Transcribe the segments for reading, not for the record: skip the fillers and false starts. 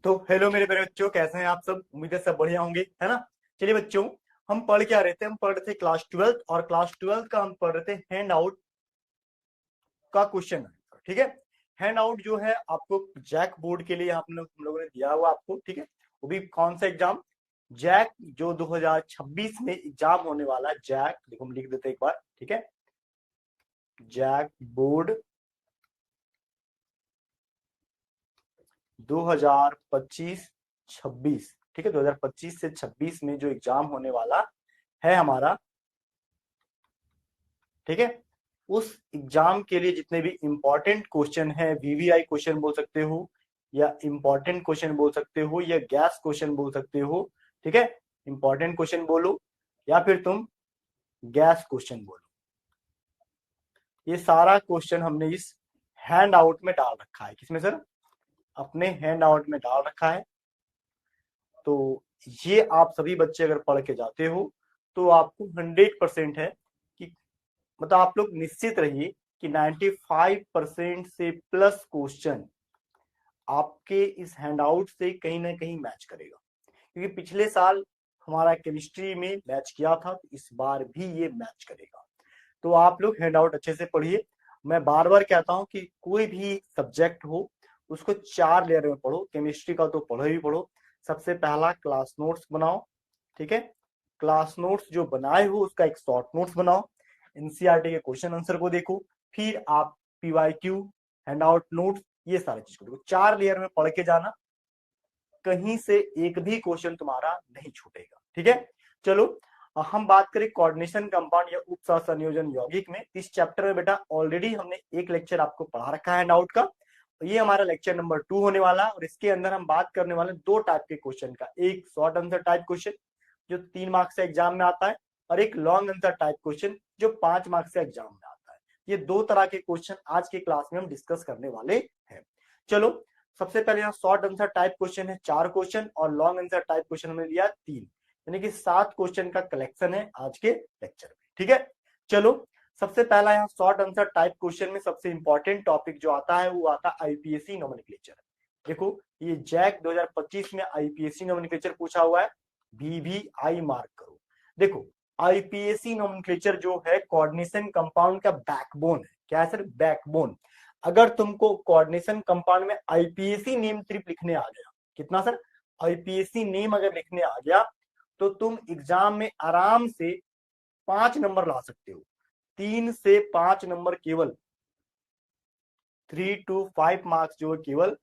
तो हेलो मेरे प्यारे बच्चों, कैसे हैं आप सब। उम्मीद है सब बढ़िया होंगे, है ना। चलिए बच्चों, हम पढ़ क्या रहे थे। हम पढ़ रहे थे क्लास 12 और क्लास 12 का हम पढ़ रहे थे हैंड आउट का क्वेश्चन। ठीक है। हैंड आउट जो है आपको जैक बोर्ड के लिए हम लोगों ने दिया हुआ आपको। ठीक है। वो भी कौन सा एग्जाम? जैक, जो 2026 में एग्जाम होने वाला है। जैक देखो, हम लिख देते हैं एक बार। ठीक है। जैक बोर्ड 2025-26। ठीक है, 2025 से 26 में जो एग्जाम होने वाला है हमारा। ठीक है। उस एग्जाम के लिए जितने भी इंपॉर्टेंट क्वेश्चन है, वीवीआई क्वेश्चन बोल सकते हो, या इंपॉर्टेंट क्वेश्चन बोल सकते हो, या गैस क्वेश्चन बोल सकते हो। ठीक है। इंपॉर्टेंट क्वेश्चन बोलो या फिर तुम गैस क्वेश्चन बोलो। ये सारा क्वेश्चन हमने इस हैंड आउट में डाल रखा है। किसमें सर? अपने हैंड आउट में डाल रखा है। तो ये आप सभी बच्चे अगर पढ़ के जाते हो तो आपको 100% है कि मतलब आप लोग निश्चित रहिए कि 95% से प्लस क्वेश्चन आपके इस हैंडआउट से कहीं ना कहीं मैच करेगा। क्योंकि पिछले साल हमारा केमिस्ट्री में मैच किया था, तो इस बार भी ये मैच करेगा। तो आप लोग हैंडआउट अच्छे से पढ़िए। मैं बार बार कहता हूं कि कोई भी सब्जेक्ट हो उसको 4 लेयर में पढ़ो। केमिस्ट्री का तो पढ़ो ही पढ़ो। सबसे पहला क्लास नोट्स बनाओ। ठीक है। क्लास नोट्स जो बनाए हो उसका एक शॉर्ट नोट्स बनाओ। एनसीईआरटी के क्वेश्चन आंसर को देखो। फिर आप पीवाईक्यू, हैंडआउट नोट्स, ये सारी चीज को देखो। 4 लेयर में पढ़ के जाना, कहीं से एक भी क्वेश्चन तुम्हारा नहीं छूटेगा। ठीक है। चलो, हम बात करें कोऑर्डिनेशन कंपाउंड या उपसह संयोजन यौगिक में। इस चैप्टर में बेटा ऑलरेडी हमने एक लेक्चर आपको पढ़ा रखा है हैंडआउट का। ये हमारा लेक्चर नंबर 2 होने वाला है और इसके अंदर हम बात करने वाले 2 टाइप के क्वेश्चन का। एक शॉर्ट आंसर टाइप क्वेश्चन जो 3 मार्क्स से एग्जाम में आता है, और एक लॉन्ग आंसर टाइप क्वेश्चन जो 5 मार्क्स से एग्जाम में आता है। ये 2 तरह के क्वेश्चन आज के क्लास में हम डिस्कस करने वाले हैं। चलो, सबसे पहले यहाँ शॉर्ट आंसर टाइप क्वेश्चन है 4 क्वेश्चन, और लॉन्ग आंसर टाइप क्वेश्चन हमने लिया 3, यानी कि 7 क्वेश्चन का कलेक्शन है आज के लेक्चर में। ठीक है। चलो, सबसे पहला यहाँ शॉर्ट आंसर टाइप क्वेश्चन में सबसे इंपॉर्टेंट टॉपिक जो आता है वो आता है आईपीएससी नोमेनक्लेचर। देखो, ये जैक 2025 में आईपीएससी नोमेनक्लेचर पूछा हुआ है। VVI मार्क करो। देखो, आईपीएससी नोमेनक्लेचर जो है कोऑर्डिनेशन कंपाउंड का बैकबोन है। क्या है सर? बैकबोन। अगर तुमको कोऑर्डिनेशन कंपाउंड में आईपीएससी नेम ट्रिप लिखने आ गया, कितना सर? आईपीएससी नेम अगर लिखने आ गया तो तुम एग्जाम में आराम से 5 नंबर ला सकते हो। 3 से 5 नंबर केवल 3 to 5 मार्क्स जो है केवल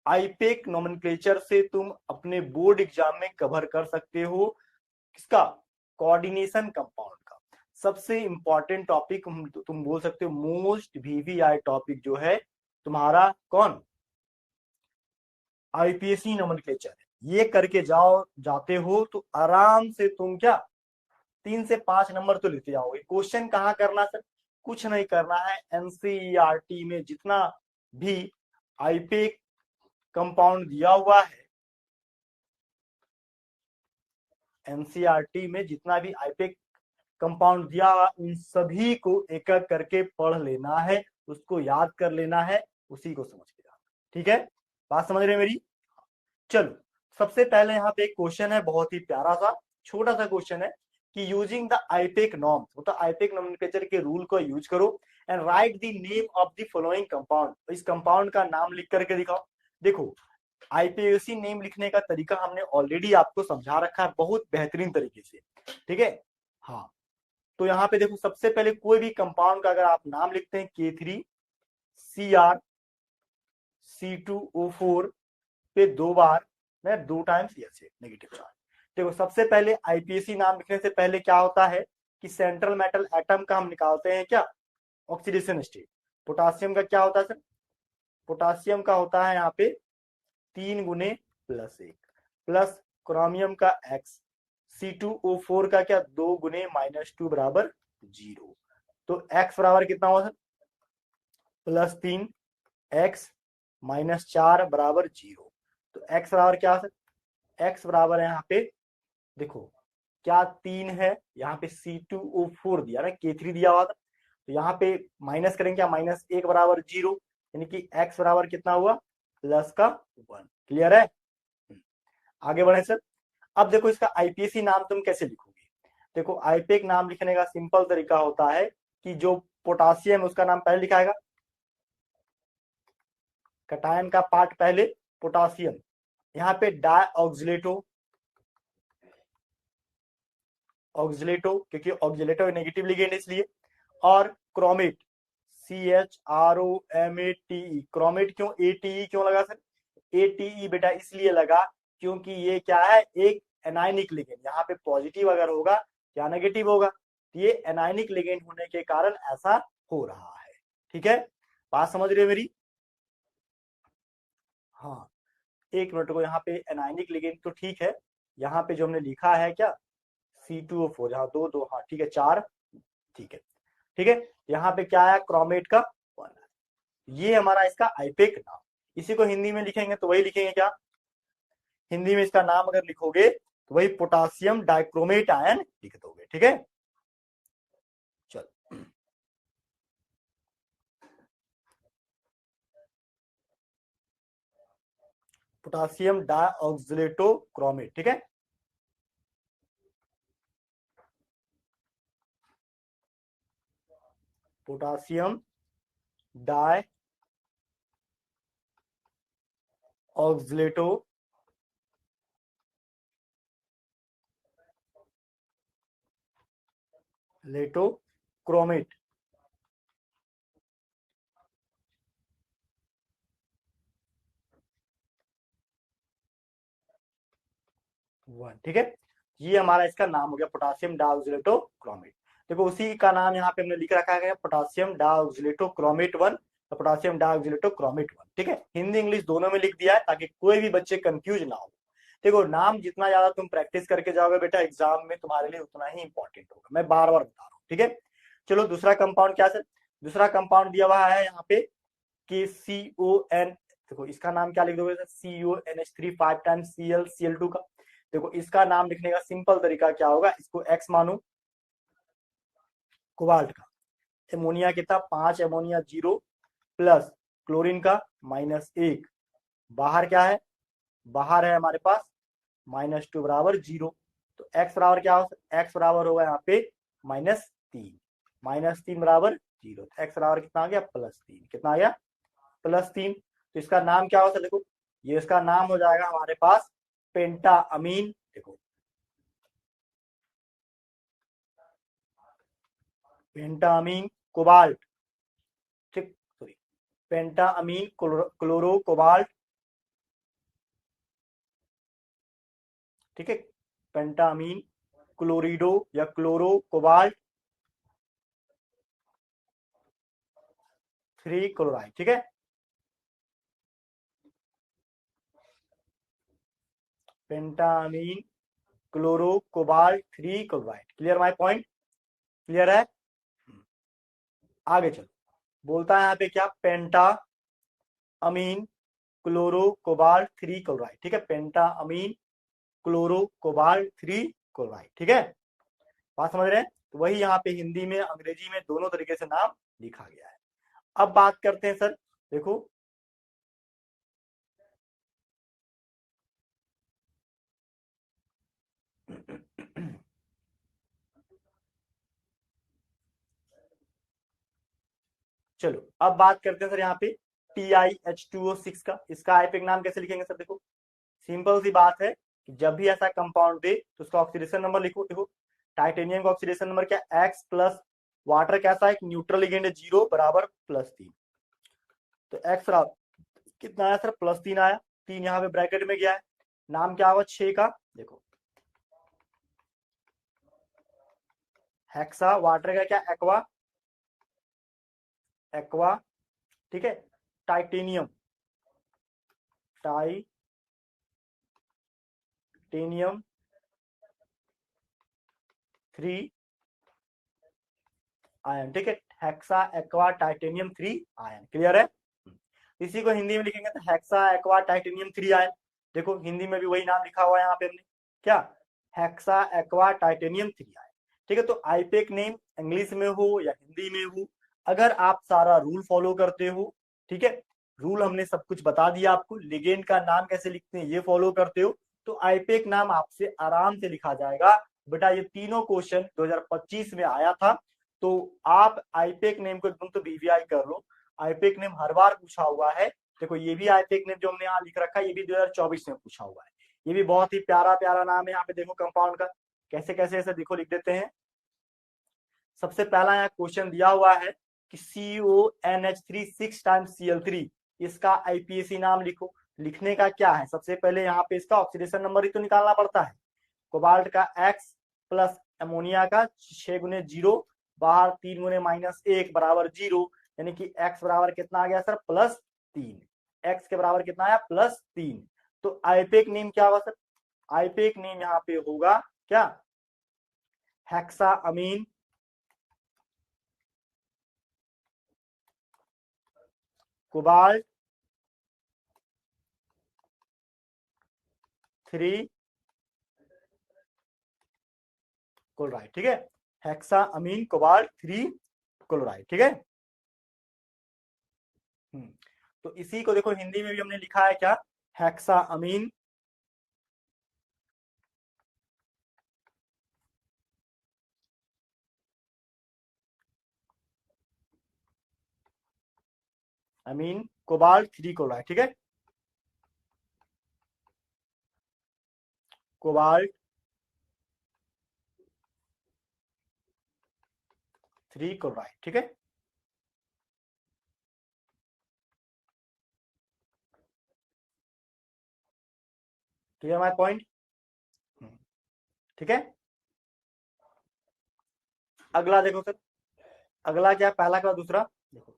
आईपेक नोमेनक्लेचर से तुम अपने बोर्ड एग्जाम में कवर कर सकते हो। किसका? कोऑर्डिनेशन कंपाउंड का। सबसे इंपॉर्टेंट टॉपिक तुम बोल सकते हो, मोस्ट वीवीआई टॉपिक जो है तुम्हारा कौन? आईपीएससी नोमेनक्लेचर है। ये करके जाते हो तो आराम से तुम क्या 3 से 5 नंबर तो लेते जाओगे। क्वेश्चन कहाँ करना सर? कुछ नहीं करना है, एनसीईआरटी में जितना भी आईपेक कंपाउंड दिया हुआ है, एनसीईआरटी में जितना भी आईपेक कंपाउंड दिया हुआ, उन सभी को एक एक करके पढ़ लेना है, उसको याद कर लेना है, उसी को समझ के जाना। ठीक है, बात समझ रहे मेरी? चलो, सबसे पहले यहाँ पे एक क्वेश्चन है, बहुत ही प्यारा सा छोटा सा क्वेश्चन है कि यूजिंग द आईपेक नॉर्म, तो आईपेक नोमेनक्लेचर के रूल को यूज करो and right the name of the following compound. इस कंपाउंड का नाम लिख करके दिखाओ। देखो, आईपीएससी नेम लिखने का तरीका हमने ऑलरेडी आपको समझा रखा है बहुत बेहतरीन तरीके से। ठीक है। हाँ, तो यहाँ पे देखो, सबसे पहले कोई भी कंपाउंड का अगर आप नाम लिखते हैं K3Cr C2O4 पे 2 बार मैं 2 टाइम्स नेगेटिव चार्ज। देखो, सबसे पहले आईपीएससी नाम लिखने से पहले क्या होता है कि सेंट्रल मेटल एटम का हम निकालते हैं क्या? Oxidation state. पोटासियम का क्या होता है सर? पोटासियम का होता है यहाँ पे 3 गुने +1 प्लस क्रोमियम का X। C2O4 का क्या? 2 गुने -2 बराबर 0। तो X बराबर कितना हुआ सर? +3 X -4 बराबर 0। तो X बराबर क्या सर? X बराबर है यहाँ पे, देखो क्या 3 है, यहाँ पे C2O4 दिया ना, K3 दिया हुआ था, तो यहाँ पे माइनस करेंगे क्या? -1 बराबर 0, यानी कि X बराबर कितना हुआ? प्लस का 1। क्लियर है? आगे बढ़े सर। अब देखो इसका आईपीएसी नाम तुम कैसे लिखोगे। देखो आईपीएक नाम लिखने का सिंपल तरीका होता है कि जो पोटासियम उसका नाम पहले लिखाएगा, कटायन का पार्ट पहले, पोटासियम, यहाँ पे डाइऑक्सिलेटो, ऑक्सिलेटो क्योंकि ऑक्सिलेटो नेगेटिव लिगेंड इसलिए, और क्रोमेट, CHROMATE, क्रोमेट क्यों ATE क्यों लगा सर? ATE बेटा इसलिए लगा क्योंकि ये क्या है, एक एनायनिक लिगेंड, यहाँ पे पॉजिटिव अगर होगा या नेगेटिव होगा, तो ये एनायनिक लिगेंड होने के कारण ऐसा हो रहा है। ठीक है, बात समझ रहे हो मेरी? हाँ, एक मिनट को, यहाँ पे एनायनिक लिगेंड तो ठीक है, यहाँ पे जो हमने लिखा है क्या, C2O4, यहाँ दो दो, हाँ ठीक है, 4, ठीक है, ठीक है। यहाँ पे क्या है, क्रोमेट का 1, ये हमारा इसका आईपेक नाम। इसी को हिंदी में लिखेंगे तो वही लिखेंगे क्या, हिंदी में इसका नाम अगर लिखोगे तो वही पोटासियम डाइक्रोमेट आयन लिख दोगे। ठीक है, चलो पोटासियम डाइऑक्सिलेटो क्रोमेट। ठीक है, पोटासियम डाई ऑक्सिलेटो लेटो क्रोमेट। ठीक है, ये हमारा इसका नाम हो गया पोटासियम डाइऑक्सिलेटो क्रोमेट। देखो उसी का नाम यहाँ पे हमने लिख रखा है पोटासियम डाइऑक्सिलेटो क्रोमेट 1, तो पोटासियम डाइऑक्सिलेटो क्रोमेट 1। ठीक है, हिंदी इंग्लिश दोनों में लिख दिया है ताकि कोई भी बच्चे कंफ्यूज ना हो। देखो नाम जितना ज्यादा तुम प्रैक्टिस करके जाओगे बेटा एग्जाम में तुम्हारे लिए उतना ही इंपॉर्टेंट होगा, मैं बार बार बता रहा हूँ। ठीक है, चलो दूसरा कंपाउंड क्या सर, दूसरा कंपाउंड दिया हुआ है यहाँ पे कि CON, देखो इसका नाम क्या लिख दोगे सर, CONH3 5 टाइम्स Cl का। देखो इसका नाम लिखने का सिंपल तरीका क्या होगा, इसको X मानो, कोबाल्ट का, एमोनिया कितना 5 एमोनिया 0 प्लस क्लोरीन का -1, बाहर क्या है, बाहर है हमारे पास -2 बराबर 0, तो x बराबर क्या हो, x बराबर होगा यहाँ पे -3, -3 बराबर 0, तो x बराबर कितना आ गया, +3, कितना आ गया, +3। तो इसका नाम क्या होगा, देखो ये इसका नाम हो जाएगा हमारे पास पेंटा अमीन, देखो पेंटा अमीन कोबाल्ट, ठीक सॉरी, पेंटा अमीन क्लोरो कोबाल्ट, ठीक है, पेंटा अमीन क्लोरिडो या क्लोरो कोबाल्ट 3 क्लोराइड। ठीक है, pentamine chloro cobalt 3 chloride. Clear my point, clear है? आगे चलो, बोलता है यहाँ पे क्या, penta amine chloro cobalt 3 chloride. ठीक है, penta amine chloro cobalt 3 chloride. ठीक है, बात समझ रहे हैं? तो वही यहाँ पे हिंदी में अंग्रेजी में दोनों तरीके से नाम लिखा गया है। अब बात करते हैं सर, देखो चलो अब बात करते हैं सर यहाँ पे TiH2O6 का, इसका आईपेक नाम कैसे लिखेंगे सर? देखो सिंपल सी बात है कि जब भी ऐसा कंपाउंड दे तो उसका ऑक्सीडेशन नंबर लिखो। देखो टाइटेनियम का ऑक्सीडेशन नंबर क्या, X प्लस वाटर कैसा है, एक न्यूट्रल लिगेंड है 0 बराबर +3, तो X कितना आया सर, +3 आया, 3 यहाँ पे ब्रैकेट में गया है, नाम क्या होगा 6 का, देखो हेक्सा, वाटर का क्या, एक्वा, एक्वा, ठीक है, टाइटेनियम, टाइटेनियम 3 आयन, ठीक है, hexa aqua titanium 3 ion. Clear है? इसी को हिंदी में लिखेंगे तो हेक्सा एक्वा टाइटेनियम 3 आयन। देखो हिंदी में भी वही नाम लिखा हुआ है यहाँ पे हमने, क्या, हेक्सा एक्वा टाइटेनियम 3 आयन। ठीक है, तो आईपेक नेम इंग्लिश में हो या हिंदी में हो, अगर आप सारा रूल फॉलो करते हो, ठीक है, रूल हमने सब कुछ बता दिया आपको, लिगेंड का नाम कैसे लिखते हैं ये फॉलो करते हो, तो आईपेक नाम आपसे आराम से लिखा जाएगा। बेटा ये तीनों क्वेश्चन 2025 में आया था, तो आप आईपेक नेम को एकदम तो वीवीआई कर लो। आईपेक नेम हर बार पूछा हुआ है। देखो ये भी आईपेक नेम जो हमने यहाँ लिख रखा है, ये भी 2024 में पूछा हुआ है। ये भी बहुत ही प्यारा प्यारा नाम है। यहाँ पे देखो कंपाउंड का कैसे कैसे ऐसे देखो लिख देते हैं। सबसे पहला यहाँ क्वेश्चन दिया हुआ है कि CONH3 6 टाइम्स Cl3, इसका आईपीएसी नाम लिखो। लिखने का क्या है, सबसे पहले यहाँ पे इसका ऑक्सीडेशन नंबर ही तो निकालना पड़ता है। कोबाल्ट का X प्लस अमोनिया का 6 गुने 0, बाहर 3 गुने -1 बराबर 0, यानी कि X बराबर कितना आ गया सर, +3। X के बराबर कितना आया, +3। तो आईपेक नेम क्या होगा सर, आईपेक नेम यहाँ पे होगा क्या, हेक्सा अमीन कोबाल्ट 3 क्लोराइड। ठीक है, हेक्सा अमीन कोबाल्ट 3 क्लोराइड। ठीक है। तो इसी को देखो हिंदी में भी हमने लिखा है क्या, हेक्सा अमीन अमीन कोबाल्ट 3 क्लोराइड। ठीक है, कोबाल्ट 3 क्लोराइड। ठीक है, क्लियर माय पॉइंट। ठीक है, अगला देखो सर, अगला क्या, पहला का दूसरा देखो।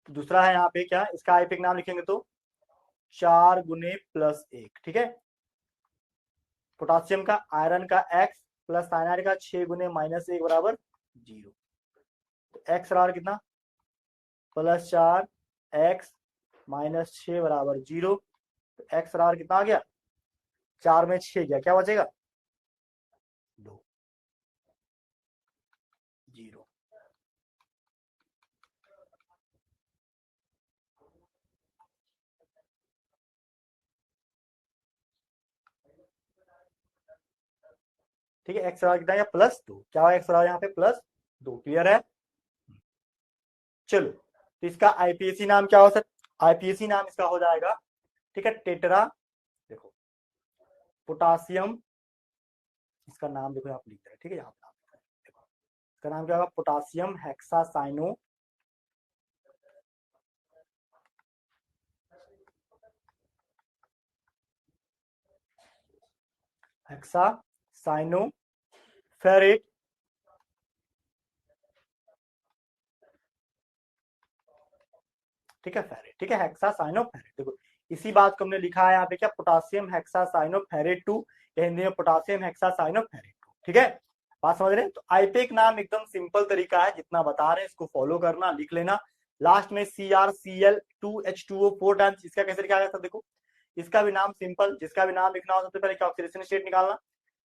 दूसरा है यहाँ पे क्या, इसका आईपेक नाम लिखेंगे तो 4 गुने +1। ठीक है, पोटासियम का आयरन का X प्लस साइनाइड का 6 गुने -1 बराबर 0। तो X बराबर कितना, +4 X -6 बराबर 0। तो X बराबर कितना आ गया, 4 में 6 गया, क्या बचेगा 2, 0। ठीक है, X बराबर कितना है, +2। क्या हुआ, X बराबर यहाँ पे +2। क्लियर है। चलो, तो इसका आईपीएसी नाम क्या हो सर, आईपीएसी नाम इसका हो जाएगा, ठीक है, टेट्रा, देखो पोटासियम, इसका नाम देखो आप लिख रहे हैं। ठीक है, यहाँ पे देखो इसका नाम क्या होगा, पोटासियम हेक्सासाइनो हेक्सासाइनोफेरेट ठीक है, फेरेट। ठीक है, हेक्सासाइनोफेरेट। देखो इसी बात को हमने लिखा है यहाँ पे क्या, पोटासियम हेक्सासाइनोफेरेट 2, या हिंदी में पोटासियम हेक्सासाइनोफेरेट 2। ठीक है, बात समझ रहे हैं। तो आईपेक नाम एकदम सिंपल तरीका है, जितना बता रहे हैं इसको फॉलो करना, लिख लेना। लास्ट में CrCl2H2O 4 टाइम्स, इसका कैसे लिखा जाता है देखो, इसका भी नाम सिंपल, जिसका भी नाम लिखना हो सबसे पहले क्या, ऑक्सीडेशन स्टेट निकालना।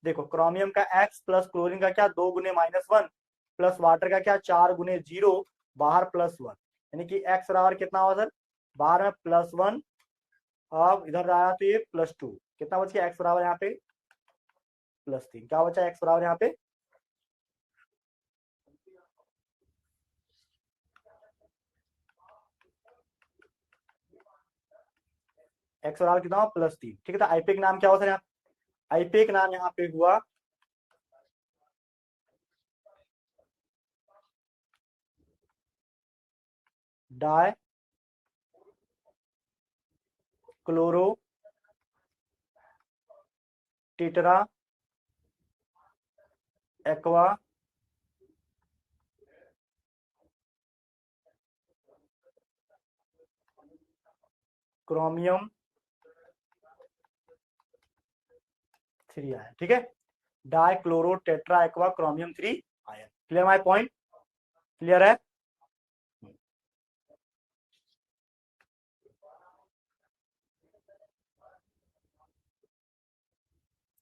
देखो क्रोमियम का X प्लस क्लोरीन का क्या, 2 गुने -1 प्लस वाटर का क्या, 4 गुने 0, बाहर +1, यानी कि X बराबर कितना होगा सर, बाहर में +1, अब इधर आया तो ये +2, कितना बच गया, X बराबर यहाँ पे +3। क्या बचा X बराबर यहाँ पे, X बराबर कितना हुआ, +3। ठीक है, तो आईपेक नाम क्या हुआ सर यहाँ, आईपेक नाम यहाँ पे हुआ die chloro tetra aqua chromium 3 ion. ठीक है, die chloro tetra aqua chromium 3 ion. Clear my point, clear है।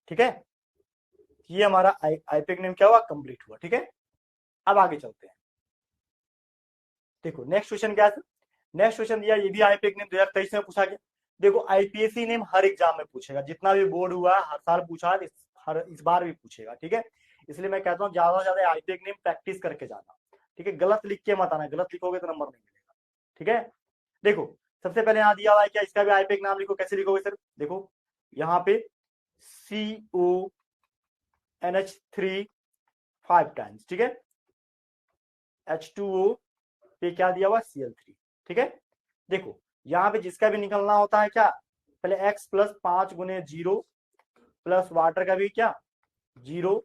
ठीक है, ये हमारा आईपेक नेम क्या हुआ, कंप्लीट हुआ। ठीक है, अब आगे चलते हैं। देखो नेक्स्ट क्वेश्चन क्या है, नेक्स्ट क्वेश्चन दिया, ये भी आईपीएस नेम 2023 में पूछा गया। देखो आईपीएससी नेम हर एग्जाम में पूछेगा, जितना भी बोर्ड हुआ हर साल पूछा, इस बार भी पूछेगा, ठीक है। इसलिए मैं कहता हूँ ज्यादा से ज्यादा आईपीएस नेम प्रैक्टिस करके जाना, ठीक है। गलत लिख के मत आना, गलत लिखोगे तो नंबर नहीं मिलेगा, ठीक है। देखो सबसे पहले यहाँ दिया हुआ है क्या, इसका भी आईपीएस नाम लिखो, कैसे लिखोगे सर, देखो यहाँ पे CONH3 5 टाइम्स, ठीक है। H2O पे क्या दिया हुआ, Cl3, ठीक है। देखो यहाँ पे जिसका भी निकलना होता है क्या, पहले x प्लस 5 गुने 0 प्लस वाटर का भी क्या 0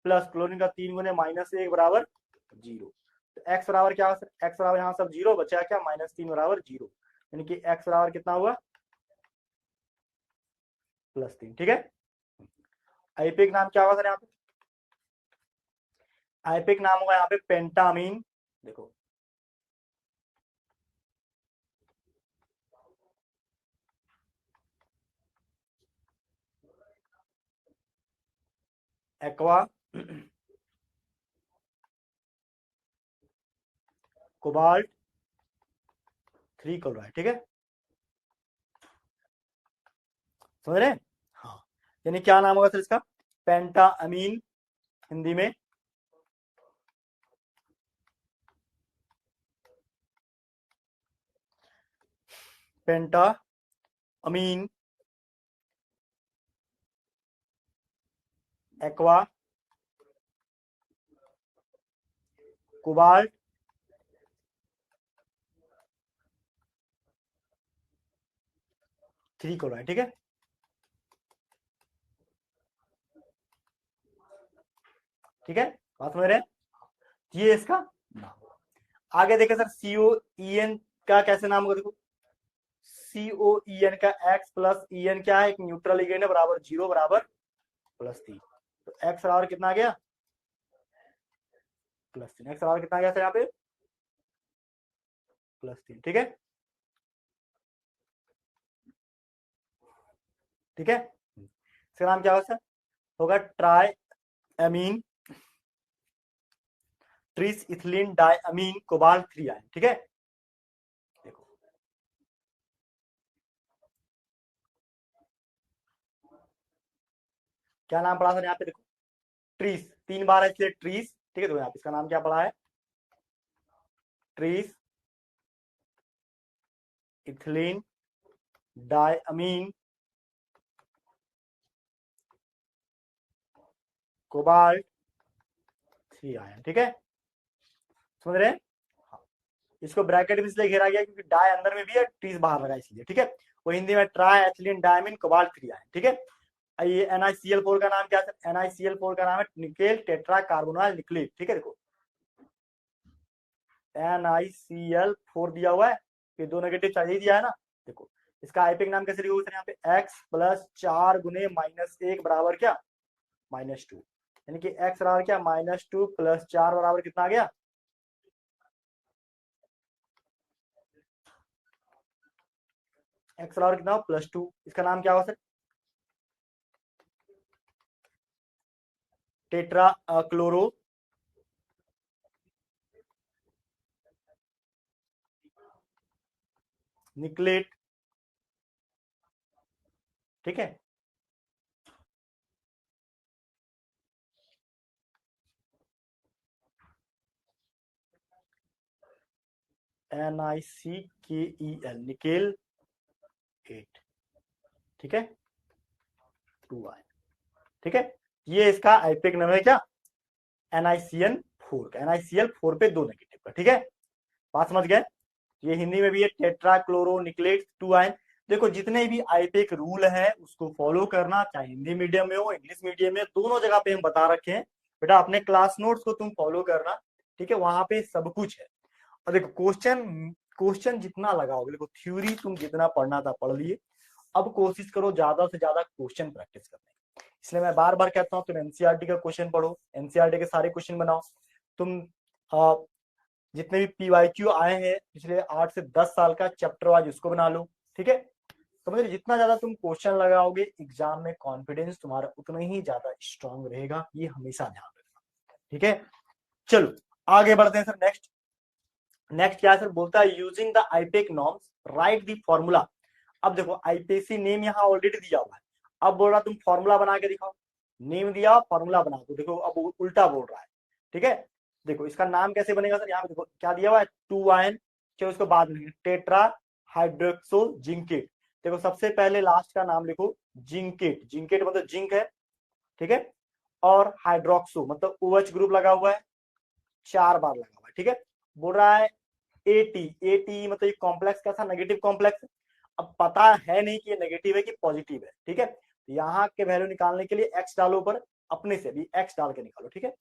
प्लस क्लोरीन का 3 गुने -1 बराबर 0। तो x बराबर क्या, x बराबर यहाँ सब 0 बचा क्या, -3 बराबर 0, यानी कि x बराबर कितना हुआ, +3, ठीक है। आईपीएक नाम क्या होगा सर यहाँ पे, आईपीएक नाम होगा यहाँ पे पेंटामीन, देखो एक्वा कोबाल्ट 3 क्लोराइड, ठीक है, समझ रहे हैं। हाँ, यानी क्या नाम होगा सर इसका, पेंटामीन, हिंदी में पेंटामीन एक्वा कोबाल्ट 3 क्लोराइड, ठीक है। ठीक है, बात समझ रहे हैं, ये इसका नाम। आगे देखे सर COEN का कैसे नाम होगा, देखो COEN का x प्लस EN क्या है, एक न्यूट्रल लिगेंड है, बराबर 0 बराबर +3, तो x बराबर कितना आ गया, +3, x बराबर कितना आ गया सर यहाँ पे, +3, ठीक है, ठीक है। इसका नाम क्या होगा सर, होगा tri amine tris ethylene diamine cobalt 3 ion, ठीक है। देखो क्या नाम पड़ा सर यहाँ पे, देखो ट्रीस 3 बार है इसलिए ट्रीस, ठीक है। तो यहाँ पे इसका नाम क्या पड़ा है, trees ethylene diamine cobalt 3 ion, ठीक है, समझ रहे हैं। हाँ। इसको ब्रैकेट में इसलिए घेरा गया क्योंकि डाई अंदर में भी है, ट्रीस बाहर लगा इसलिए, ठीक है। वो हिंदी में try ethylene diamine cobalt 3 ion, ठीक है। ये NiCl4 का नाम क्या है, NiCl4 का नाम है निकेल टेट्रा कार्बोनाइल निकलेट, ठीक है। देखो NiCl4 दिया हुआ है, ये 2 नेगेटिव चाहिए दिया है ना, देखो इसका आईपीएक नाम कैसे लिखोगे सर यहाँ पे, x प्लस 4 गुने -1 बराबर क्या -2, यानी कि x बराबर क्या -2 प्लस 4 बराबर कितना आ गया, x बराबर कितना हो +2, इसका नाम क्या होगा सर, टेट्रा क्लोरो निकलेट, ठीक है। NiCKEl निकेल 8, ठीक है, 2 आयन, ठीक है। ये इसका आईपीएक नाम है क्या, NiCl4 का, NiCl4 पे 2 नेगेटिव का, ठीक है, बात समझ गए। ये हिंदी में भी है टेट्रा क्लोरो निकलेट 2 आयन। देखो जितने भी आईपीएक रूल है उसको फॉलो करना, चाहे हिंदी मीडियम में हो इंग्लिश मीडियम में, दोनों जगह पे हम बता रखे हैं। बेटा अपने क्लास नोट्स को तुम फॉलो करना, ठीक है, वहां पे सब कुछ है। और देखो क्वेश्चन क्वेश्चन जितना लगाओगे, देखो थ्योरी तुम जितना पढ़ना था पढ़ लिए, अब कोशिश करो ज्यादा से ज्यादा क्वेश्चन प्रैक्टिस करने की। इसलिए मैं बार बार कहता हूँ तुम एनसीईआरटी का क्वेश्चन पढ़ो, एनसीईआरटी के सारे क्वेश्चन बनाओ। तुम जितने भी पीवाईक्यू आए हैं पिछले 8 से 10 साल का चैप्टर वाइज उसको बना लो, ठीक है। तो मतलब जितना ज्यादा तुम क्वेश्चन लगाओगे एग्जाम में कॉन्फिडेंस तुम्हारा उतना ही ज्यादा स्ट्रांग रहेगा, ये हमेशा ध्यान रखना, ठीक है। चलो आगे बढ़ते हैं सर नेक्स्ट। नेक्स्ट क्या सर बोलता है, using the IUPAC norms right the formula. अब देखो आईपीसी नेम यहाँ ऑलरेडी दिया हुआ है, अब बोल रहा तुम फॉर्मूला बना के दिखाओ, नेम दिया फॉर्मूला बना दो, देखो अब उल्टा बोल रहा है। ठीक है, देखो इसका नाम कैसे बनेगा सर, यहाँ पे देखो क्या दिया हुआ है, 2 आयन, चलो उसको बाद में टेट्रा हाइड्रोक्सो जिंकेट। देखो सबसे पहले लास्ट का नाम लिखो जिंकेट, जिंकेट मतलब जिंक है, ठीक है, और हाइड्रोक्सो मतलब OH ग्रुप लगा हुआ है, 4 बार लगा हुआ है। ठीक है, बोल रहा है एटी, एटी मतलब ये कॉम्प्लेक्स कैसा, नेगेटिव कॉम्प्लेक्स। अब पता है नहीं कि ये नेगेटिव है कि पॉजिटिव है। ठीक है, यहाँ के वैल्यू निकालने के लिए एक्स डालो ऊपर, अपने से भी एक्स डाल के निकालो। ठीक है,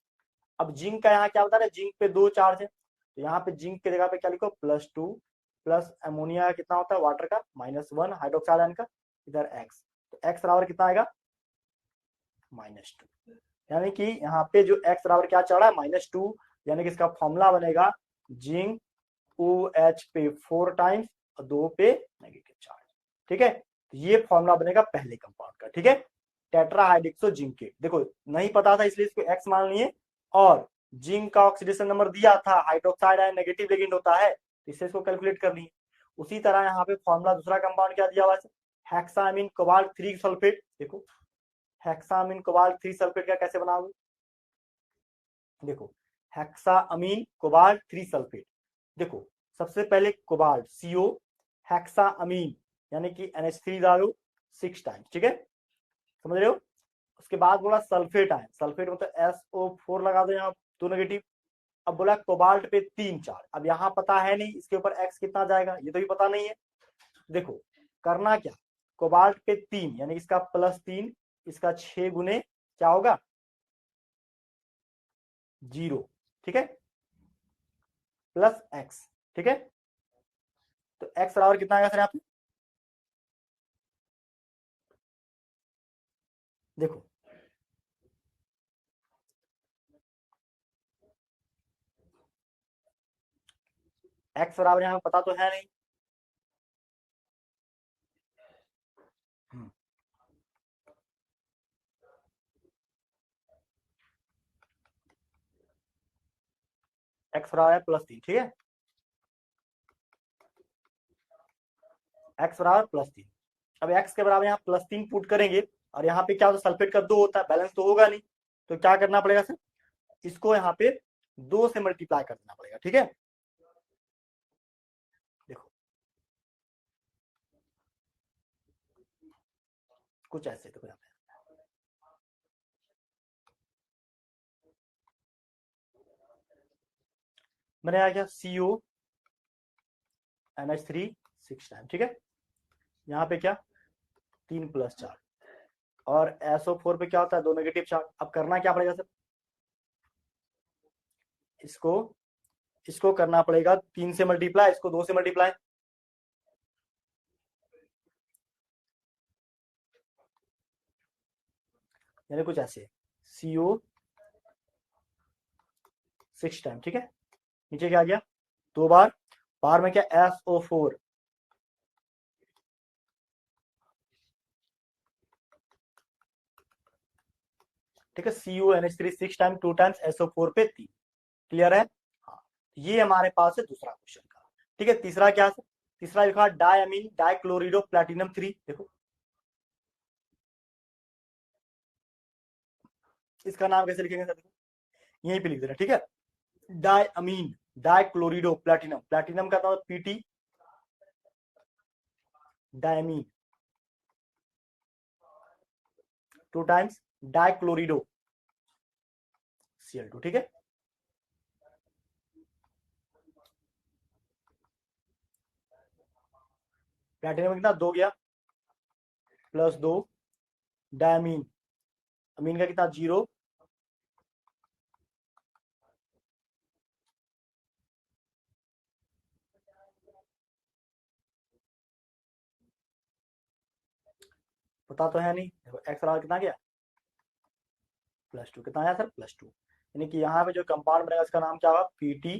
अब जिंक का यहाँ क्या बता रहे, जिंक पे 2 चार्ज है, तो यहाँ पे जिंक की जगह पे क्या लिखो, +2 प्लस अमोनिया का कितना होता है वाटर का -1, हाइड्रोक्साइड आयन का इधर एक्स, तो एक्स बराबर कितना आएगा -2, यानी कि यहाँ पे जो एक्स बराबर क्या चल रहा है -2, यानी कि इसका फॉर्मूला बनेगा जिंक OH पे 4 टाइम्स और 2 पे नेगेटिव चार्ज। ठीक है, तो ये फॉर्मूला बनेगा पहले कंपाउंड का। ठीक है, टेट्राहाइड्रोक्सो जिंकेट, देखो नहीं पता था इसलिए इसको एक्स मान लिए, और जिंक का ऑक्सीडेशन नंबर दिया था, हाइड्रोक्साइड आयन नेगेटिव लिगेंड होता है, इससे इसको कैलकुलेट कर लिए। उसी तरह यहाँ पे फॉर्मूला दूसरा कंपाउंड क्या दिया हुआ है, हेक्सामीन कोबाल्ट 3 सल्फेट। देखो हेक्सामीन कोबाल्ट 3 सल्फेट का कैसे बनाओगे, देखो हेक्सामीन कोबाल्ट 3 सल्फेट, देखो सबसे पहले कोबाल्ट CO, हेक्सामीन यानी कि NH3 डालो 6 टाइम्स। ठीक है, समझ रहे हो, उसके बाद बोला सल्फेट आयन, सल्फेट मतलब SO4 लगा दो यहाँ 2 नेगेटिव। अब बोला कोबाल्ट पे 3 चार्ज, अब यहाँ पता है नहीं इसके ऊपर एक्स कितना जाएगा, ये तो भी पता नहीं है। देखो करना क्या, कोबाल्ट पे 3 यानी इसका +3, इसका 6 गुने क्या होगा 0, ठीक है, प्लस एक्स। ठीक है, तो एक्स बराबर कितना आएगा सर यहाँ पे, देखो एक्स बराबर यहाँ पता तो है नहीं, एक्स बराबर है +3। ठीक है, एक्स बराबर +3, अब एक्स के बराबर यहाँ +3 पुट करेंगे, और यहाँ पे क्या होता है सल्फेट का 2 होता है, बैलेंस तो होगा नहीं, तो क्या करना पड़ेगा सर, इसको यहाँ पे 2 से मल्टीप्लाई कर देना पड़ेगा। ठीक है, देखो कुछ ऐसे, देखो यहाँ पे मैंने आ गया CO NH3 6 टाइम। ठीक है, यहाँ पे क्या 3 + 4, और SO4 पे क्या होता है 2 नेगेटिव चार्ज। अब करना क्या पड़ेगा सर, इसको इसको करना पड़ेगा 3 से मल्टीप्लाई, इसको 2 से मल्टीप्लाई, यानी कुछ ऐसे CO 6 टाइम। ठीक है, नीचे क्या आ गया 2 बार, बाहर में क्या SO4, ठीक है, CO NH3 6 time 2 times SO4 पे 3। क्लियर है, हाँ, ये हमारे पास है दूसरा क्वेश्चन का। ठीक है, तीसरा क्या है, तीसरा लिखा डायमीन डाइक्लोरिडो प्लैटिनम 3। देखो इसका नाम कैसे लिखेंगे सर, देखो यहीं पे लिख देना। ठीक है, डायमीन डाइक्लोरिडो प्लैटिनम, प्लैटिनम का नाम PT, डायमीन 2 टाइम्स डाइक्लोरिडो Cl2। ठीक है, प्लैटिनम कितना 2 गया, +2, डायमीन अमीन का कितना 0, पता तो है नहीं, देखो एक्स बराबर कितना गया +2, कितना आया सर +2, यानी कि यहाँ पे जो कंपाउंड बनेगा इसका नाम क्या होगा PT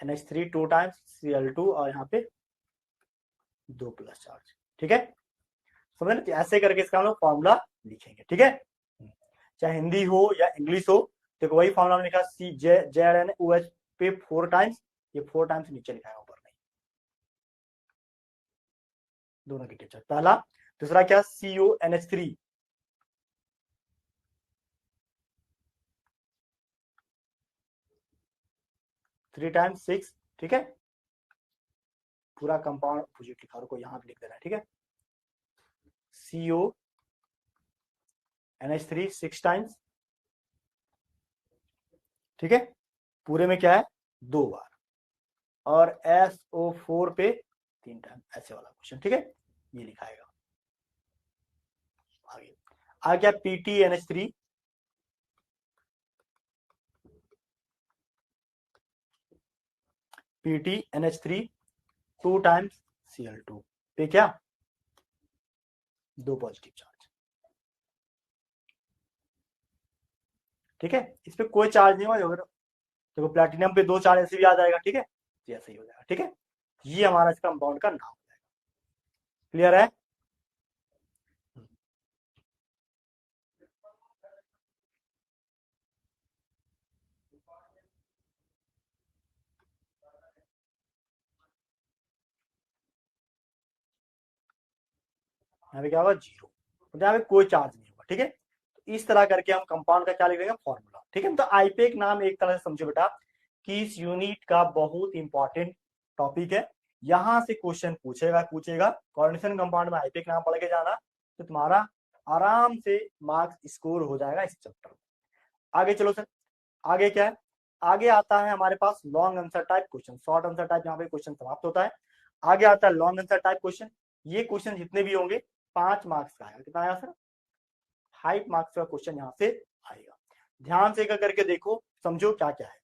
NH3 2 टाइम्स Cl2, और यहाँ पे 2 + चार्ज। ठीक है, समझ ना, ऐसे करके इसका हम लोग फॉर्मूला लिखेंगे। ठीक है, चाहे हिंदी हो या इंग्लिश हो, देखो वही फॉर्मूला में लिखा सी जेड एन ओ एच पे 4 टाइम्स, ये 4 टाइम्स नीचे लिखा है, ऊपर नहीं, दोनों की टेम्परेचर पहला। दूसरा क्या, CONH3, 3 टाइम्स 6, ठीक है, पूरा कंपाउंड अपोजिट लिखा, रुको यहां पे लिख देना है, ठीक है, CONH3 6 टाइम्स, ठीक है, पूरे में क्या है 2 बार, और SO4 पे 3 टाइम, ऐसे वाला क्वेश्चन, ठीक है, ये लिखाएगा। आगे आ गया PTNH3, PTNH3 2 टाइम्स Cl2 पे क्या 2 पॉजिटिव चार्ज, ठीक है, इस पे कोई चार्ज नहीं होगा, देखो प्लेटिनम पे 2 चार्ज ऐसे भी आ जाएगा, ठीक है, ये ऐसे ही हो जाएगा, ठीक है, ये हमारा इस कंपाउंड का नाम हो जाएगा। क्लियर है? यहाँ पे क्या होगा 0, तो यहाँ पे कोई चार्ज नहीं होगा, ठीक है, तो इस तरह करके हम कंपाउंड का क्या लिख देंगे फॉर्मूला, ठीक है, तो आईपेक नाम एक तरह से समझो बेटा कि इस यूनिट का बहुत इंपॉर्टेंट टॉपिक है, यहां से क्वेश्चन पूछेगा कोऑर्डिनेशन कंपाउंड में आईपेक नाम पढ़ के जाना, तो तुम्हारा आराम से मार्क्स स्कोर हो जाएगा इस चैप्टर में। आगे चलो सर, आगे क्या है, आगे आता है हमारे पास long answer type question, short answer type यहाँ पे क्वेश्चन समाप्त होता है, आगे आता है लॉन्ग आंसर टाइप क्वेश्चन, ये क्वेश्चन जितने भी होंगे 5 मार्क्स का आएगा, कितना आएगा सर 5 मार्क्स का क्वेश्चन यहाँ से आएगा। ध्यान से करके देखो, समझो क्या क्या है।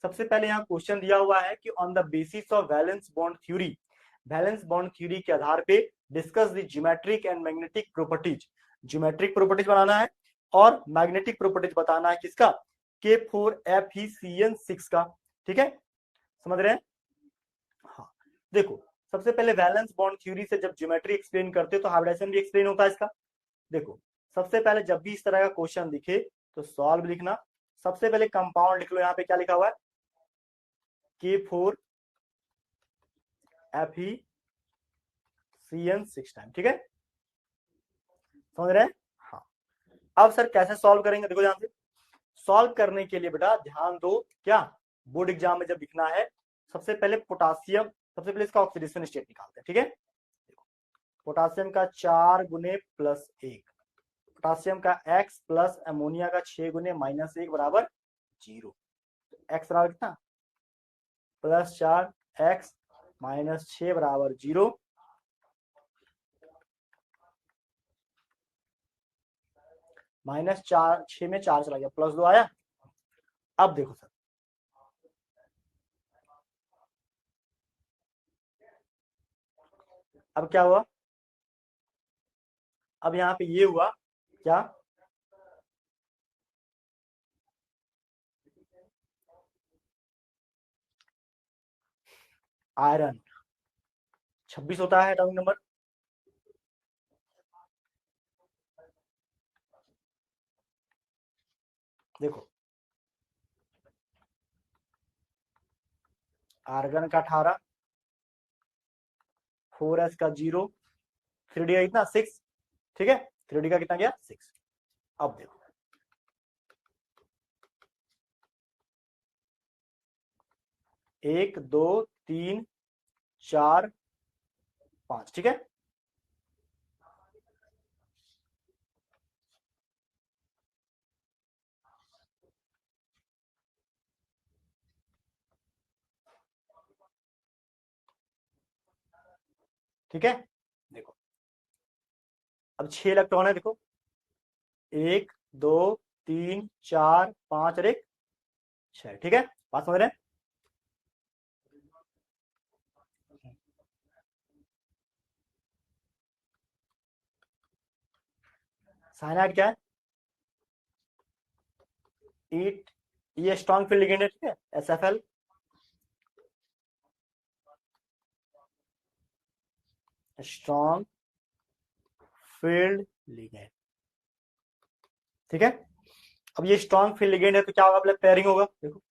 सबसे पहले यहाँ क्वेश्चन दिया हुआ है कि on the basis of valence bond theory, valence bond theory के आधार पे discuss the geometric and magnetic properties, geometric properties बनाना है और मैग्नेटिक प्रॉपर्टीज बताना है किसका, K4FeCN6 का, ठीक है, समझ रहे हैं? हाँ, देखो सबसे पहले वैलेंस बॉन्ड थ्योरी से जब ज्योमेट्री एक्सप्लेन करते हो तो हाइब्रिडाइजेशन भी एक्सप्लेन होता है इसका। देखो सबसे पहले जब भी इस तरह का क्वेश्चन दिखे तो सॉल्व लिखना, सबसे पहले कंपाउंड लिख लो, यहाँ पे क्या लिखा हुआ है K4FeCN6 टाइम, ठीक है, समझ रहे हैं? हाँ, अब सर कैसे सॉल्व करेंगे, देखो ध्यान से, सॉल्व करने के लिए बेटा ध्यान दो, क्या बोर्ड एग्जाम में जब लिखना है सबसे पहले पोटासियम, सबसे पहले इसका ऑक्सीडेशन स्टेट निकालते हैं, ठीक है, पोटासियम का 4 गुने +1, पोटासियम का x प्लस अमोनिया का 6 गुने -1 बराबर 0, x बराबर कितना +4 x -6 बराबर 0, -4 6 में 4 चला गया, +2 आया। अब देखो सर, अब क्या हुआ, अब यहाँ पे ये हुआ क्या, आयरन 26 होता है एटॉमिक नंबर, देखो आर्गन का 18, 4s का 0, 3d का कितना 6, ठीक है, 3d का कितना गया 6। अब देखो 1 2 3 4 5, ठीक है, ठीक है, देखो अब 6 इलेक्ट्रॉन है, देखो 1 2 3 4 5 और 1 6, ठीक है, बात समझ रहे हैं? साइनाइड क्या है, ईट, ये स्ट्रॉन्ग फील्ड लिगेंड है, ठीक है, SFL, स्ट्रॉन्ग फील्ड लिगेंड, ठीक है, अब ये स्ट्रॉन्ग फील्ड लिगेंड है तो क्या होगा, मतलब पेयरिंग होगा। देखो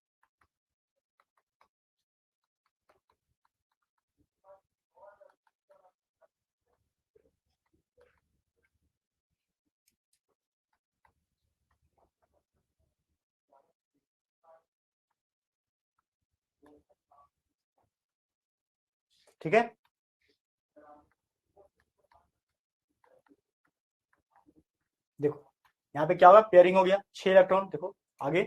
ठीक है, देखो यहाँ पे क्या होगा, पेयरिंग हो गया, 6 इलेक्ट्रॉन। देखो आगे,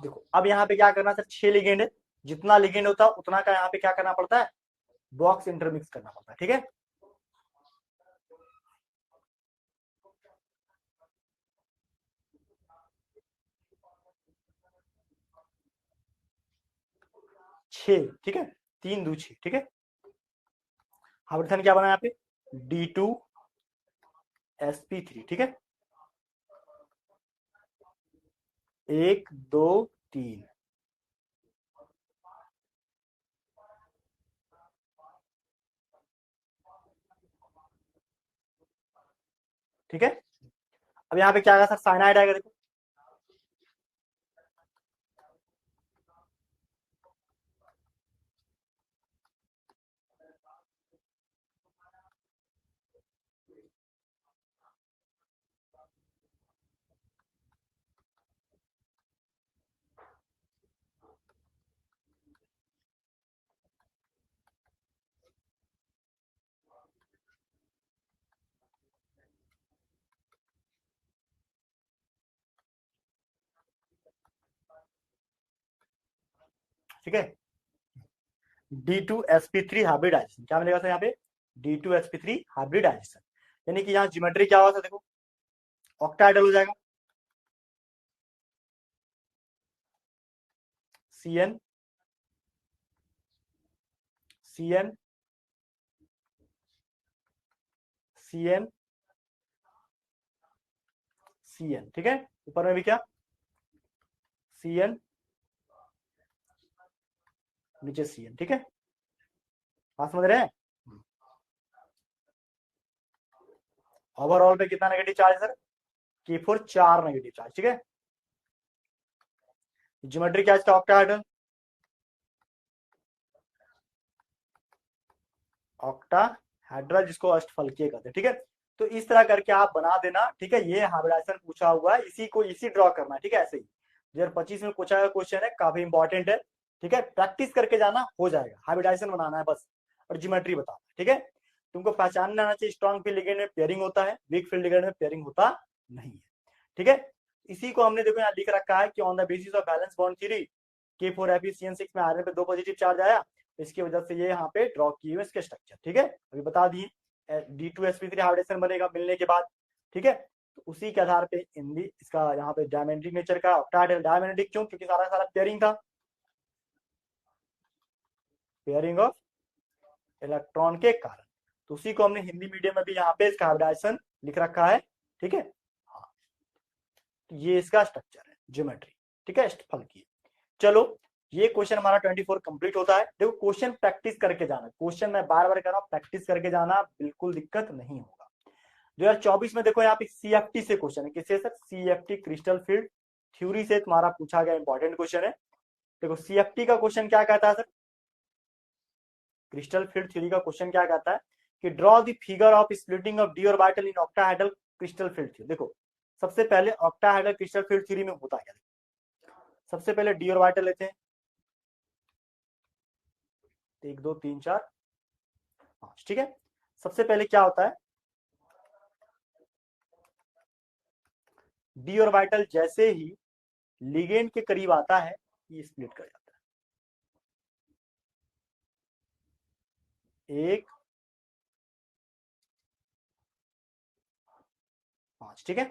देखो अब यहाँ पे क्या करना सर, 6 लिगेंड है, जितना लिगेंड होता है उतना का यहाँ पे क्या करना पड़ता है, बॉक्स इंटरमिक्स करना पड़ता है। ठीक है, 6, ठीक है, 3 2 6, ठीक है। हाइड्रोजन क्या बना यहाँ पे, D2sp3, ठीक है, 1 2 3, ठीक है। अब यहाँ पे क्या आएगा सर, साइनाइड आएगा। देखो ठीक है, D2sp3 हाइब्रिडाइजेशन क्या मिलेगा सर यहाँ पे, D2sp3 हाइब्रिडाइजेशन, यानी कि यहाँ ज्योमेट्री क्या होगा, देखो ऑक्टाइडल हो जाएगा, CN CN CN CN, ठीक है, ऊपर में भी क्या, CN, नीचे CN, ठीक है, बात समझ रहे हैं। ओवरऑल पे कितना नेगेटिव चार्ज है सर, K4 4 नेगेटिव चार्ज, ठीक है। ज्योमेट्री क्या है इसका, ऑक्टाहेड्रल, ऑक्टाहेड्रल जिसको अष्टफलकीय कहते हैं, ठीक है। तो इस तरह करके आप बना देना, ठीक है। ये हाइब्रिडाइजेशन पूछा हुआ है, इसी को इसी ड्रॉ करना है, ठीक है। ऐसे ही 2025 में पूछा हुआ क्वेश्चन है, काफी इंपॉर्टेंट है, ठीक है। प्रैक्टिस करके जाना, हो जाएगा। हाइब्रिडाइजेशन बनाना है बस, और ज्योमेट्री बताना, ठीक है। तुमको पहचानना आना चाहिए, स्ट्रॉन्ग फील्ड लिगेंड में पेयरिंग होता है, वीक फील्ड लिगेंड में पेयरिंग होता नहीं है, ठीक है। इसी को हमने देखो यहाँ लिख रखा है कि on the basis of valence bond theory K4Fe में आयरन पे 2 पॉजिटिव चार्ज आया, इसकी वजह से ये यहाँ पे ड्रॉ किए हुए इसके स्ट्रक्चर, ठीक है, अभी बता दिए। D2sp3 हाइब्रिडेशन बनेगा मिलने के बाद, ठीक है। तो उसी के आधार पे हिंदी इसका यहाँ पे डायमेंट्रिक नेचर का ऑक्टाहेड्रल, डायमेंट्रिक क्यों, क्योंकि सारा सारा पेयरिंग था, पेयरिंग ऑफ इलेक्ट्रॉन के कारण। तो उसी को हमने हिंदी मीडियम में भी यहाँ पे इसका हाइब्रिडाइजेशन लिख रखा है, ठीक है। हाँ, तो ये इसका स्ट्रक्चर है, ज्योमेट्री, ठीक है, फल की। चलो, ये क्वेश्चन हमारा 24 कंप्लीट होता है। देखो क्वेश्चन प्रैक्टिस करके जाना, क्वेश्चन मैं बार बार कर रहा हूँ, प्रैक्टिस करके जाना, बिल्कुल दिक्कत नहीं होगा। 2024 में देखो यहाँ पे CFT से क्वेश्चन है, किससे sir, CFT crystal field theory से तुम्हारा पूछा गया इंपॉर्टेंट क्वेश्चन है। देखो CFT का क्वेश्चन क्या कहता है सर, क्रिस्टल फील्ड थ्योरी का क्वेश्चन क्या कहता है कि draw the figure of splitting of d orbital in octahedral crystal field theory. देखो सबसे पहले ऑक्टाहेड्रल क्रिस्टल फील्ड थ्योरी में होता क्या, सबसे पहले डी ऑर्बिटल लेते हैं, 1 2 3 4 5, ठीक है। सबसे पहले क्या होता है, डी ऑर्बिटल जैसे ही लिगेंड के करीब आता है, ये स्प्लिट कर जाता है, 1 5, ठीक है।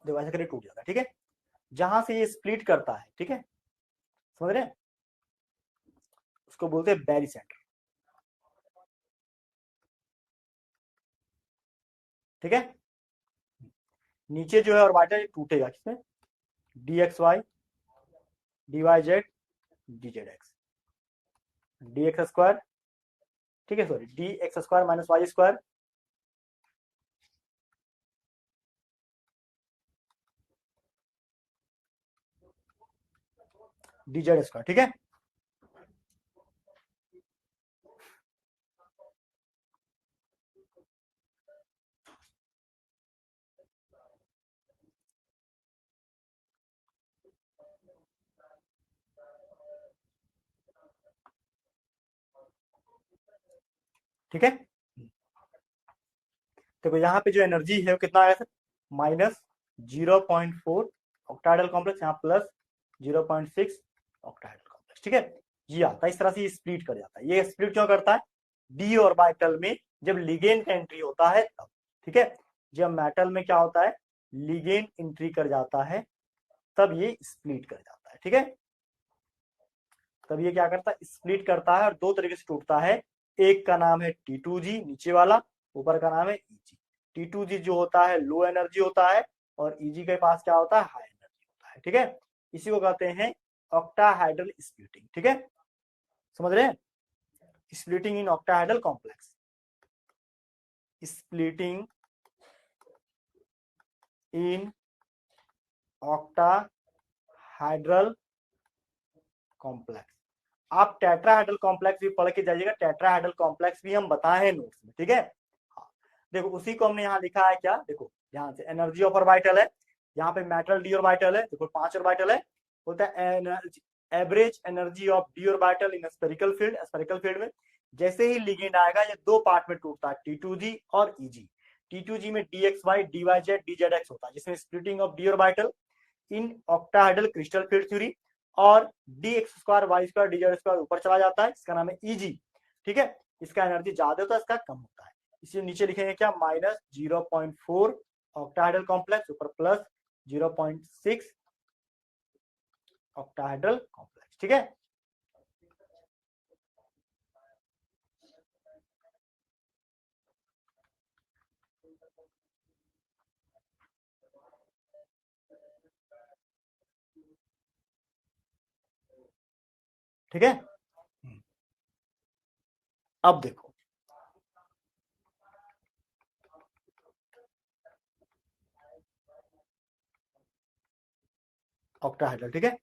देखो ऐसे करके टूट जाता है, ठीक है। जहां से ये स्प्लिट करता है, ठीक है, समझ रहे हैं, उसको बोलते हैं बैरी सेंटर, ठीक है। नीचे जो है ऑर्बिटल टूटेगा किसमें, D X Y D Y Z D Z X D x square, ठीक है, sorry D x square minus Y square D Z square, ठीक है। ठीक है, देखो यहाँ पे जो एनर्जी है वो कितना आया सर, -0.4 ऑक्टाहेड्रल कॉम्प्लेक्स, यहाँ +0.6 ऑक्टाहेड्रल कॉम्प्लेक्स, ठीक है। ये आता है इस तरह से, ये स्प्लिट कर जाता है। ये स्प्लिट क्यों करता है, डी ऑर्बिटल में जब लिगेंड का एंट्री होता है तब, ठीक है। जब मेटल में क्या होता है, लिगेंड एंट्री कर जाता है तब ये स्प्लिट कर जाता है, ठीक है। तब ये क्या करता है, स्प्लिट करता है और दो तरीके से टूटता है। एक का नाम है T2G नीचे वाला, ऊपर का नाम है EG। T2G जो होता है लो एनर्जी होता है और EG के पास क्या होता है, हाई एनर्जी होता है, ठीक है। इसी को कहते हैं ऑक्टाहाइड्रल स्प्लिटिंग, ठीक है, समझ रहे हैं, स्प्लिटिंग इन ऑक्टाहाइड्रल कॉम्प्लेक्स, स्प्लिटिंग इन ऑक्टाहाइड्रल कॉम्प्लेक्स। आप टेट्राहाइड्रल कॉम्प्लेक्स भी पढ़ के जाइएगा, टेट्राहाइड्रल कॉम्प्लेक्स भी हम बताए हैं नोट्स में, ठीक है। हाँ, देखो उसी को हमने यहाँ लिखा है क्या, देखो ध्यान से, एनर्जी ऑफ ऑर्बिटल है, यहाँ पे मेटल डी ऑर्बिटल है, देखो 5 ऑर्बिटल है, बोलता है average energy of d orbital in spherical field. Spherical field में जैसे ही लिगेंड आएगा ये दो पार्ट में टूटता है, T2G और EG। T2G में DXY DYZ DZX होता है, जिसमें splitting of d orbital in octahedral crystal field theory, और d x square Y square D Z square ऊपर चला जाता है, इसका नाम है EG, ठीक है। इसका एनर्जी ज्यादा होता है, इसका कम होता है, इसलिए नीचे लिखेंगे क्या, -0.4 ऑक्टाहाइड्रल कॉम्प्लेक्स, ऊपर +0.6 ऑक्टाहाइड्रल कॉम्प्लेक्स, ठीक है। ठीक है, अब देखो ऑक्टाहाइड्रल, ठीक है,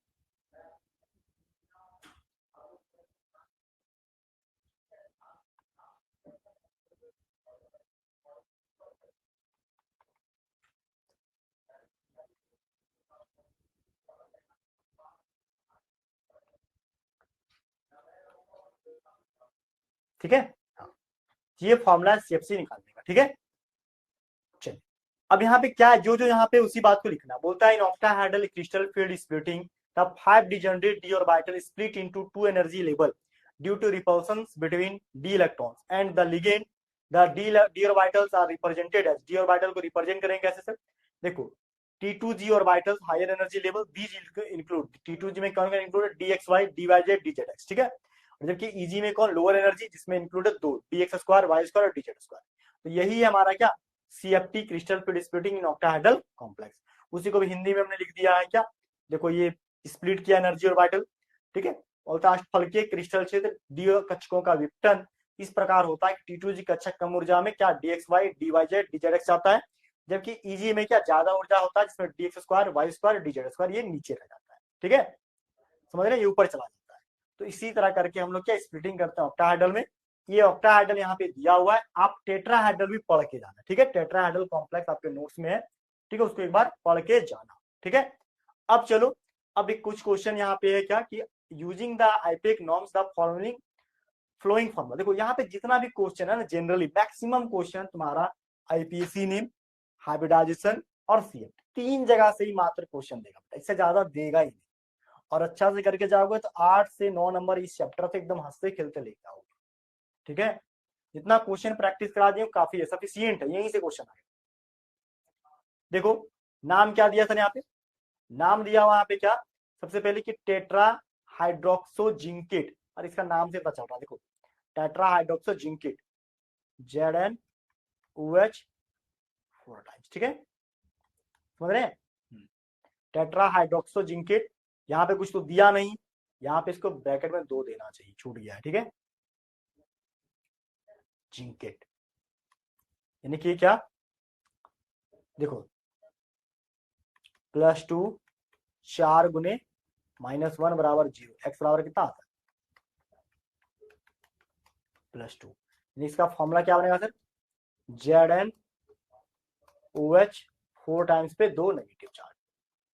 ठीक है। हाँ, ये फॉर्मूला CFC निकालने का, ठीक है। चलिए अब यहाँ पे क्या है, जो जो यहाँ पे उसी बात को लिखना, बोलता है in octahedral crystal field splitting the 5 degenerate d orbital split into 2 energy level due to repulsions between d electrons and the ligand, the d orbitals are represented as, d orbital को रिप्रेजेंट करेंगे कैसे sir, देखो T2G orbitals higher energy level, these include T2G में कौन included, DXY DYZ DZX, ठीक है। और जबकि EG में कौन, लोअर एनर्जी, जिसमें इंक्लूडेड दो, DX स्क्वायर वाई स्क्वायर और DZ स्क्वायर। तो यही है हमारा क्या, CFT क्रिस्टल फील्ड स्प्लिटिंग इन ऑक्टाहाइड्रल कॉम्प्लेक्स। उसी को भी हिंदी में हमने लिख दिया है क्या, देखो ये स्प्लिट किया एनर्जी ऑर्बिटल, ठीक है। फल के क्रिस्टल क्षेत्र डी कक्षकों का विघटन इस प्रकार होता है कि T2G कक्षक कम ऊर्जा में क्या DXY DYZ DZX आता है, जबकि EG में क्या ज्यादा ऊर्जा होता है, जिसमें DX square Y square DZ square ये नीचे रह जाता है, ठीक है, समझ रहे हैं, ये ऊपर चला जाता है। तो इसी तरह करके हम लोग क्या स्प्लिटिंग करते हैं ऑक्टाहाइड्रल में। ये ऑक्टाहाइड्रल यहाँ पे दिया हुआ है, आप टेट्राहाइड्रल भी पढ़ के जाना, ठीक है, टेट्राहाइड्रल कॉम्प्लेक्स आपके नोट्स में है, ठीक है, उसको एक बार पढ़ के जाना, ठीक है। अब चलो, अब एक कुछ क्वेश्चन यहाँ पे है क्या कि using the IUPAC norms the following flowing formula. देखो यहाँ पे जितना भी क्वेश्चन है ना, जनरली मैक्सिमम क्वेश्चन तुम्हारा IPSC नेम, हाइब्रिडाइजेशन और CFT तीन जगह से ही मात्र क्वेश्चन देगा, इससे ज्यादा देगा ही नहीं। और अच्छा से करके जाओगे तो 8 से 9 नंबर इस चैप्टर से एकदम हंसते खेलते लेके आओगे, ठीक है। जितना क्वेश्चन प्रैक्टिस करा दिए काफी है, सफिशियंट है, यहीं से क्वेश्चन आएगा। देखो नाम क्या दिया था यहाँ पे, नाम दिया हुआ यहाँ पे क्या, सबसे पहले कि टेट्रा हाइड्रोक्सोजिंकेट, और इसका नाम से पता चल रहा, देखो टेट्रा हाइड्रोक्सोजिंकेट ZnOH 4 टाइम्स, ठीक है। समझ रहे हैं? टेट्रा हाइड्रोक्सोजिंकेट, यहाँ पे कुछ तो दिया नहीं, यहाँ पे इसको ब्रैकेट में 2 देना चाहिए, छूट गया है, ठीक है। जिंकेट यानी कि क्या, देखो +2 4 गुने -1 बराबर 0, एक्स बराबर कितना आता है +2। इसका फॉर्मूला क्या बनेगा सर, ZnOH 4 टाइम्स पे 2 नेगेटिव चार्ज,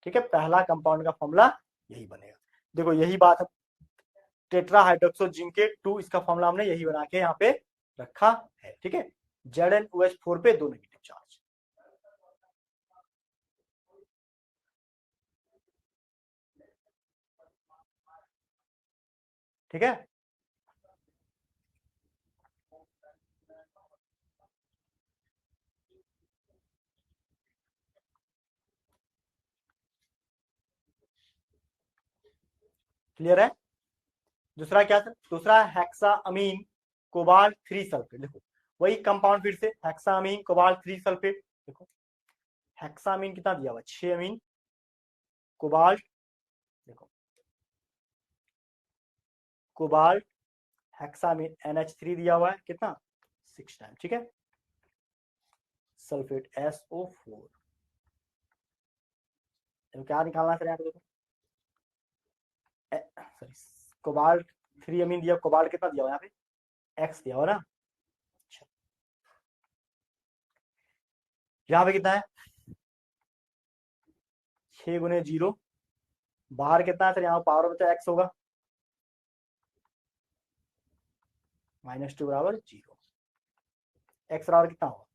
ठीक है। पहला कंपाउंड का फॉर्मूला यही बनेगा। देखो यही बात है, टेट्रा हाइड्रोक्सोजिंकेट 2, इसका फॉर्मूला हमने यही बना के यहाँ पे रखा है, ठीक है। ZnOH 4 पे 2 नेगेटिव चार्ज, ठीक है। क्लियर है? दूसरा क्या सर, दूसरा हेक्साअमीन कोबाल्ट 3 सल्फेट। देखो वही कंपाउंड फिर से, हेक्साअमीन कोबाल्ट 3 सल्फेट। देखो हेक्साअमीन कितना दिया हुआ, 6 अमीन कोबाल्ट, देखो कोबाल्ट हेक्साअमीन NH3 दिया हुआ है कितना 6 टाइम, ठीक है। सल्फेट SO4, तो क्या निकालना है सर यहाँ पे, देखो सॉरी कोबाल्ट 3 अमीन दिया, कोबाल्ट कितना दिया हुआ यहाँ पे X दिया हुआ ना। अच्छा यहाँ पे कितना है 6 गुने 0, बाहर कितना है सर, यहाँ पावर में तो X होगा, -2 बराबर 0, X बराबर कितना होगा,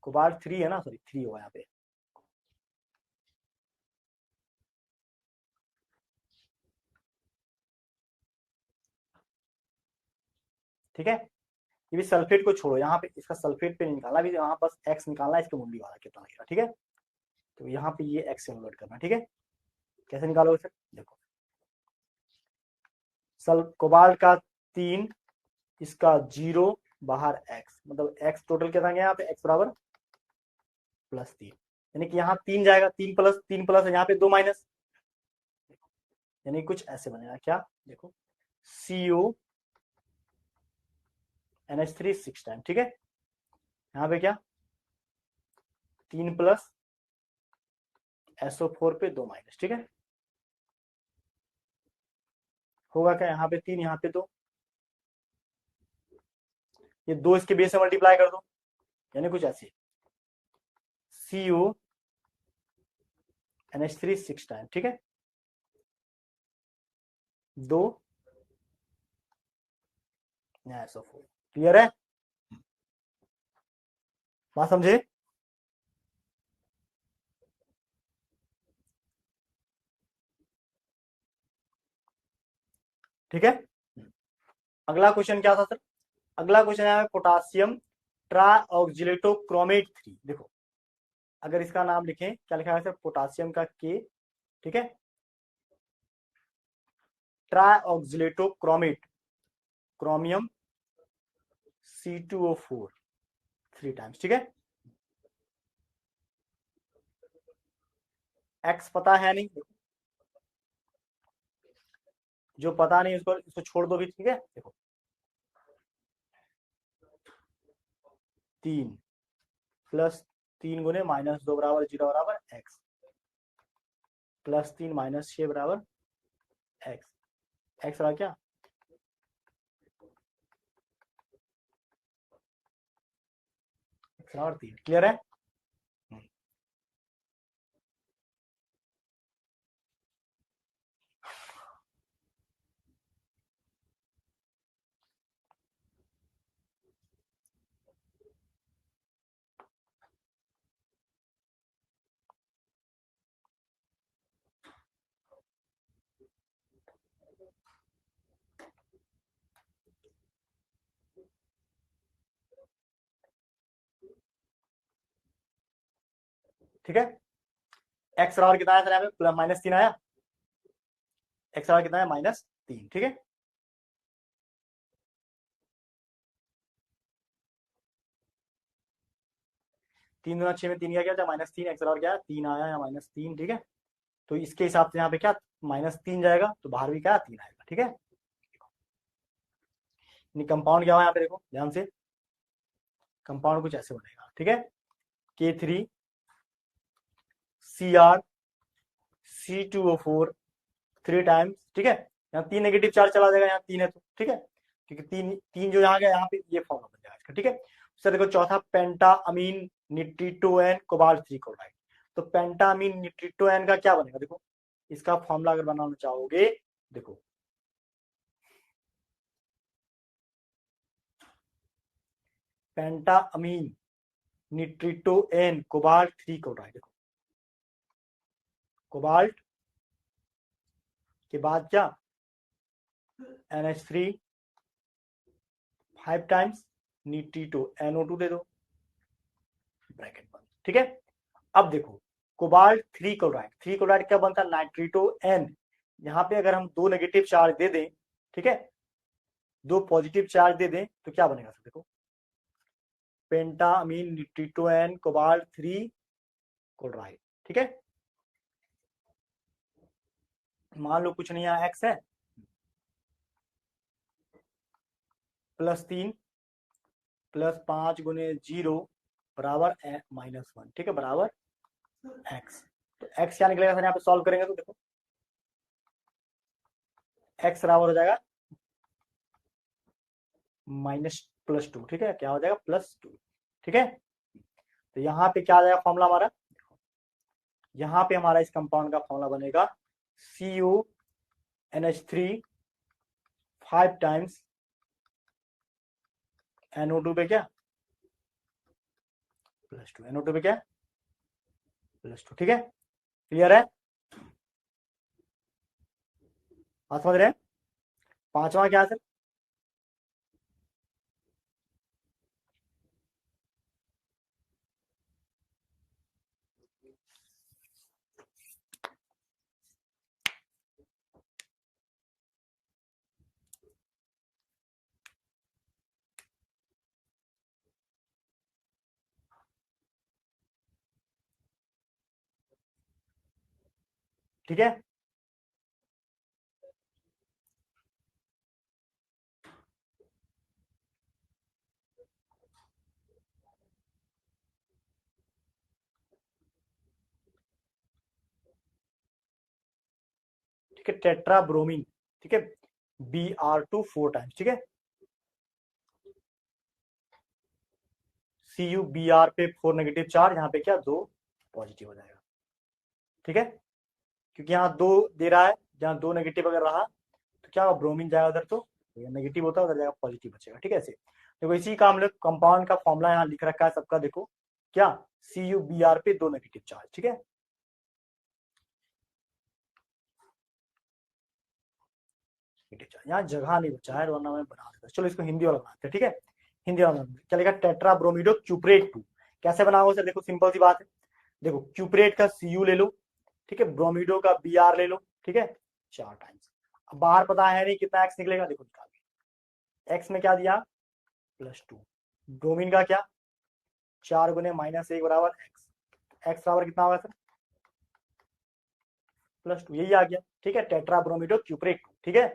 कोबाल्ट 3 है ना, सॉरी 3 होगा यहाँ पे, ठीक है। ये भी सल्फेट को छोड़ो, यहाँ पे इसका सल्फेट पे नहीं निकालना, भी यहाँ बस X निकालना है, इसके मुंडी वाला कितना लगेगा, ठीक है। तो यहाँ पे ये X कन्वर्ट करना, ठीक है। कैसे निकालोगे सर, देखो कोबाल्ट का 3, इसका 0, बाहर X, मतलब X टोटल कितना गया यहाँ पे, X बराबर +3, यानी कि यहाँ 3 जाएगा, 3 प्लस है, यहाँ पे 2 माइनस, यानी कुछ ऐसे बनेगा क्या, देखो CO NH3 6 टाइम, ठीक है। यहाँ पे क्या 3 प्लस SO4 पे 2 माइनस, ठीक है। होगा क्या, यहाँ पे 3, यहाँ पे 2, ये 2 इसके बेस से मल्टीप्लाई कर दो, यानी कुछ ऐसे CO NH3 6 टाइम, ठीक है। 2 SO4, क्लियर है, बात समझे। ठीक है। अगला क्वेश्चन क्या था सर, अगला क्वेश्चन है पोटासियम ट्राऑक्जिलेटो क्रोमेट 3। देखो अगर इसका नाम लिखें, क्या लिखा है सर, पोटासियम का K, ठीक है, ट्राऑक्जिलेटो क्रोमेट, क्रोमियम C2O4 3 टाइम्स, ठीक है। X पता है नहीं, जो पता नहीं उसको इसको छोड़ दो भी, ठीक है। देखो 3 प्लस 3 गुने -2 बराबर 0 बराबर X, +3 -6 बराबर X, X बराबर क्या, X बराबर 3, क्लियर है। ठीक है, X बराबर कितना आया सर, यहाँ पे -3 आया, X बराबर कितना है -3, ठीक है। 3 दूना 6 में 3 क्या था -3, एक्स बराबर क्या 3 आया या -3, ठीक है। तो इसके हिसाब से यहाँ पे क्या -3 जाएगा, तो बाहर भी क्या 3 आएगा, ठीक है। कंपाउंड क्या हुआ यहाँ पे देखो ध्यान से, कंपाउंड कुछ ऐसे बनेगा, ठीक है। K3Cr, C2O4 3 टाइम्स, ठीक है। यहाँ 3 नेगेटिव चार्ज चला जाएगा, यहाँ 3 है तो, ठीक है, क्योंकि 3 जो यहाँ गया यहाँ पे ये फॉर्मूला बन जाएगा इसका, ठीक है। उससे देखो चौथा पेंटा अमीन निट्रिटोएन कोबाल्ट 3 क्लोराइड। तो पेंटा अमीन निट्रिटोएन का क्या बनेगा देखो, इसका फॉर्मूला अगर बनाना चाहोगे देखो, पेंटा अमीन निट्रिटोएन कोबाल्ट 3 क्लोराइड, देखो कोबाल्ट के बाद क्या NH3 5 टाइम्स निट्रिटो NO2 दे दो, ब्रैकेट बंद, ठीक है। अब देखो कोबाल्ट 3 क्लोराइड क्या बनता है नाइट्रिटो N, यहाँ पे अगर हम 2 नेगेटिव चार्ज दे दें, ठीक है, 2 पॉजिटिव चार्ज दे दें तो क्या बनेगा देखो, पेंटा अमीन निट्रिटो N कोबाल्ट 3 क्लोराइड, ठीक है। मान लो कुछ नहीं यहाँ एक्स है, +3 +5 गुने 0 बराबर -1, ठीक है, बराबर एक्स। तो एक्स क्या निकलेगा सर यहाँ पे सॉल्व करेंगे तो देखो एक्स बराबर हो जाएगा -+2, ठीक है, क्या हो जाएगा +2, ठीक है। तो यहाँ पे क्या आ जाएगा फॉर्मूला हमारा, यहाँ पे हमारा इस कंपाउंड का फॉर्मूला बनेगा CuNH3 5 टाइम्स NO2 पे क्या +2, NO2 पे क्या +2, ठीक है, क्लियर है, बात समझ रहे हैं। पांचवा क्या है सर, ठीक है। ठीक है, टेट्राब्रोमीन, ठीक है, Br2 4 टाइम्स, ठीक है, CuBr पे 4 नेगेटिव चार्ज, यहाँ पे क्या 2 पॉजिटिव हो जाएगा, ठीक है, क्योंकि यहाँ 2 दे रहा है, जहाँ 2 नेगेटिव अगर रहा तो क्या ब्रोमीन जाएगा उधर, तो नेगेटिव होता है उधर जाएगा पॉजिटिव बचेगा, ठीक है। ऐसे देखो इसी का हम लोग कंपाउंड का फॉर्मूला यहाँ लिख रखा है सबका, देखो क्या CuBr पे 2 नेगेटिव चार्ज, ठीक है। यहाँ जगह नहीं बचा है वरना मैं बना देता, चलो इसको हिंदी वाला बनाते हैं, ठीक है। हिंदी वाला चलेगा, टेट्राब्रोमिडो क्यूपरेट 2 कैसे बनाओगे सर, देखो सिंपल सी बात है, देखो क्यूपरेट का Cu ले लो, ठीक है, ब्रोमिडो का Br ले लो, ठीक है, 4 टाइम्स। अब बाहर पता है नहीं कितना एक्स निकलेगा, देखो निकाल, एक्स में क्या दिया +2, ब्रोमीन का क्या 4 गुने -1 बराबर एक्स, एक्स बराबर कितना होगा सर +2, यही आ गया, ठीक है, टेट्राब्रोमिडो क्यूपरेट 2, ठीक है,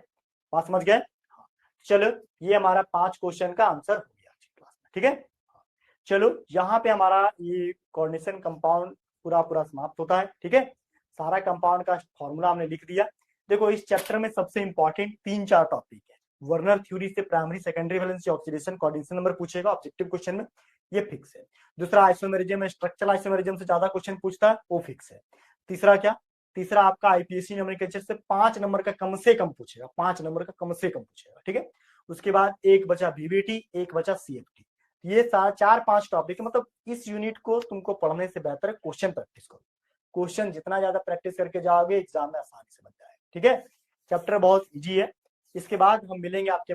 बात समझ गए। चलो ये हमारा 5 क्वेश्चन का आंसर हो गया क्लास में, ठीक है। चलो यहाँ पे हमारा ये कोऑर्डिनेशन कंपाउंड पूरा पूरा समाप्त होता है, ठीक है। सारा कंपाउंड का फॉर्मूला हमने लिख दिया। देखो इस चैप्टर में सबसे इंपॉर्टेंट 3-4 टॉपिक है, वर्नर थ्योरी से primary secondary valency oxidation coordination number पूछेगा ऑब्जेक्टिव क्वेश्चन में, ये फिक्स है। दूसरा आइसोमेरिज्म, स्ट्रक्चरल आइसोमेरिज्म से ज्यादा क्वेश्चन पूछता है, वो फिक्स है। तीसरा क्या, तीसरा आपका आईपीएससी नोमेनक्लेचर से 5 नंबर का कम से कम पूछेगा, 5 नंबर का कम से कम पूछेगा, ठीक है। उसके बाद एक बचा बीबीटी, एक बचा सीएफटी, ये 4-5 टॉपिक, मतलब इस यूनिट को तुमको पढ़ने से बेहतर है क्वेश्चन प्रैक्टिस करो, क्वेश्चन जितना ज्यादा प्रैक्टिस करके जाओगे एग्जाम में आसानी से बन जाएगा, ठीक है। चैप्टर बहुत इजी है। इसके बाद हम मिलेंगे आपके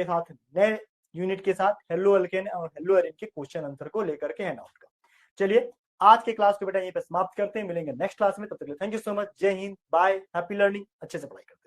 साथ नए यूनिट के साथ, हेलो एल्केन और हेलो एरिन के क्वेश्चन आंसर को लेकर के हैंड आउट का। चलिए आज के क्लास को बेटा यहीं पे समाप्त करते हैं, मिलेंगे नेक्स्ट क्लास में, तब तक के लिए थैंक यू सो मच, जय हिंद, बाय, हैप्पी लर्निंग, अच्छे से पढ़ाई करते हैं।